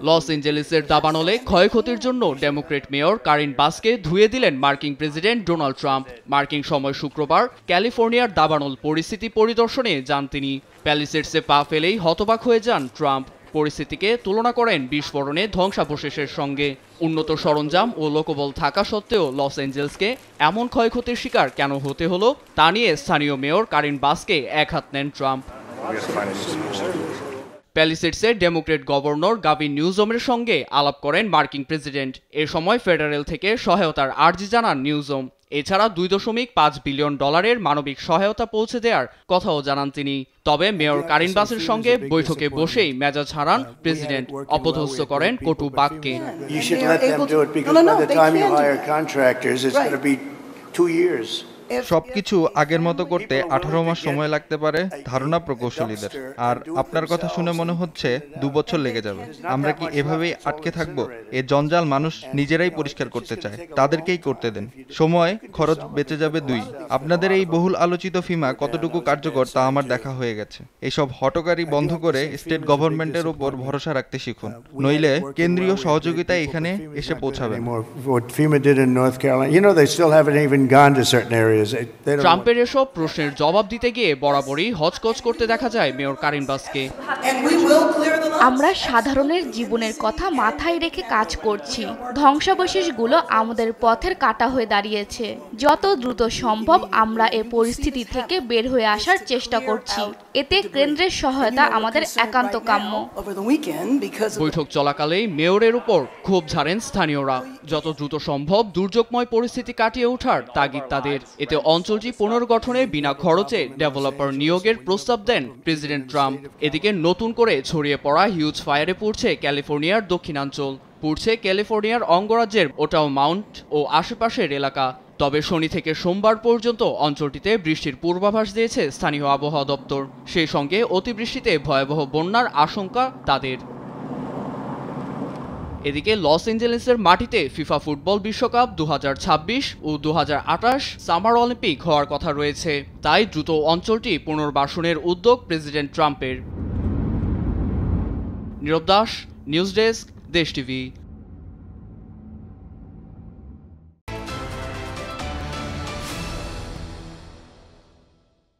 Loss এঞ্জেলেসের দাবানলে ক্ষয়ক্ষতির জন্য Democrat mayor Karine বাসকে ধুয়ে দিলেন মার্কিন প্রেসিডেন্ট ডোনাল্ড ট্রাম্প। মার্কিন সময় শুক্রবার ক্যালিফোর্নিয়ার দাবানল পরিস্থিতি পরিদর্শনে যান তিনি। প্যালিসেডসে পা ফেলেই হতবাক হয়ে যান ট্রাম্প। পরিস্থিতিকে তুলনা করেন বিস্ফোরণে ধ্বংসাবশেষের সঙ্গে। উন্নত সরঞ্জাম ও লোকবল থাকা সত্ত্বেও লস এঞ্জেলসকে এমন ক্ষয়ক্ষতির শিকার কেন হতে হলো তা নিয়ে স্থানীয় মেয়র কারিন বাসকে একহাত নেন ট্রাম্প। প্যালিসেডসে ডেমোক্রেট গভর্নর গাভিন নিউজমের সঙ্গে আলাপ করেন মার্কিন প্রেসিডেন্ট। এ সময় ফেডারেল থেকে সহায়তার আর্জি জানান নিউজম। এছাড়া $2.5 বিলিয়ন মানবিক সহায়তা পৌঁছে দেওয়ার কথাও জানান তিনি। তবে মেয়র কারিন বাসের সঙ্গে বৈঠকে বসেই মেজাজ হারান প্রেসিডেন্ট, অপদস্থ করেন কটু বাক্যে। সবকিছু আগের মতো করতে 18 মাস সময় লাগতে পারে ধারণা প্রকৌশলীদের, আর আপনার কথা শুনে মনে হচ্ছে 2 বছর লেগে যাবে। আমরা কি এভাবেই আটকে থাকবো? এ জঞ্জাল মানুষ নিজেরাই পরিষ্কার করতে চায়, তাদেরকেই করতে দেন। সময় খরচ বেঁচে যাবে 2। আপনাদের এই বহুল আলোচিত ফিমা কতটুকু কার্যকর তা আমার দেখা হয়ে গেছে। এইসব হটকারী বন্ধ করে স্টেট গভর্নমেন্টের উপর ভরসা রাখতে শিখুন, নইলে কেন্দ্রীয় সহযোগিতা এখানে এসে পৌঁছাবে। ট্রাম্পের এসব প্রশ্নের জবাব দিতে গিয়ে বরাবরই হচকচ করতে দেখা যায় মেয়র কারিন বাসকে। আমরা সাধারণের জীবনের কথা মাথায় রেখে কাজ করছি। ধ্বংসাবশেষগুলো আমাদের পথের কাঁটা হয়ে দাঁড়িয়েছে। যত দ্রুত সম্ভব আমরা এ পরিস্থিতি থেকে বের হয়ে আসার চেষ্টা করছি। এতে কেন্দ্রের সহায়তা আমাদের একান্ত কাম্য। বৈঠক চলাকালেই মেয়রের উপর ক্ষোভ ঝাড়েন স্থানীয়রা। যত দ্রুত সম্ভব দুর্যোগময় পরিস্থিতি কাটিয়ে ওঠার তাগিদ তাদের। এতে অঞ্চলটি পুনর্গঠনে বিনা খরচে ডেভেলপার নিয়োগের প্রস্তাব দেন প্রেসিডেন্ট ট্রাম্প। এদিকে নতুন করে ছড়িয়ে পড়া হিউজ ফায়ারে পুড়ছে ক্যালিফোর্নিয়ার দক্ষিণাঞ্চল, পুড়ছে ক্যালিফোর্নিয়ার অঙ্গরাজ্যের ওটাও মাউন্ট ও আশেপাশের এলাকা। তবে শনি থেকে সোমবার পর্যন্ত অঞ্চলটিতে বৃষ্টির পূর্বাভাস দিয়েছে স্থানীয় আবহাওয়া দপ্তর। সেই সঙ্গে অতিবৃষ্টিতে ভয়াবহ বন্যার আশঙ্কা তাদের। এদিকে লস এঞ্জেলেসের মাটিতে ফিফা ফুটবল বিশ্বকাপ 2026 ও 2028 সামার অলিম্পিক হওয়ার কথা রয়েছে। তাই দ্রুত অঞ্চলটি পুনর্বাসনের উদ্যোগ প্রেসিডেন্ট ট্রাম্পের। নীরব দাস, নিউজ ডেস্ক, দেশ টিভি।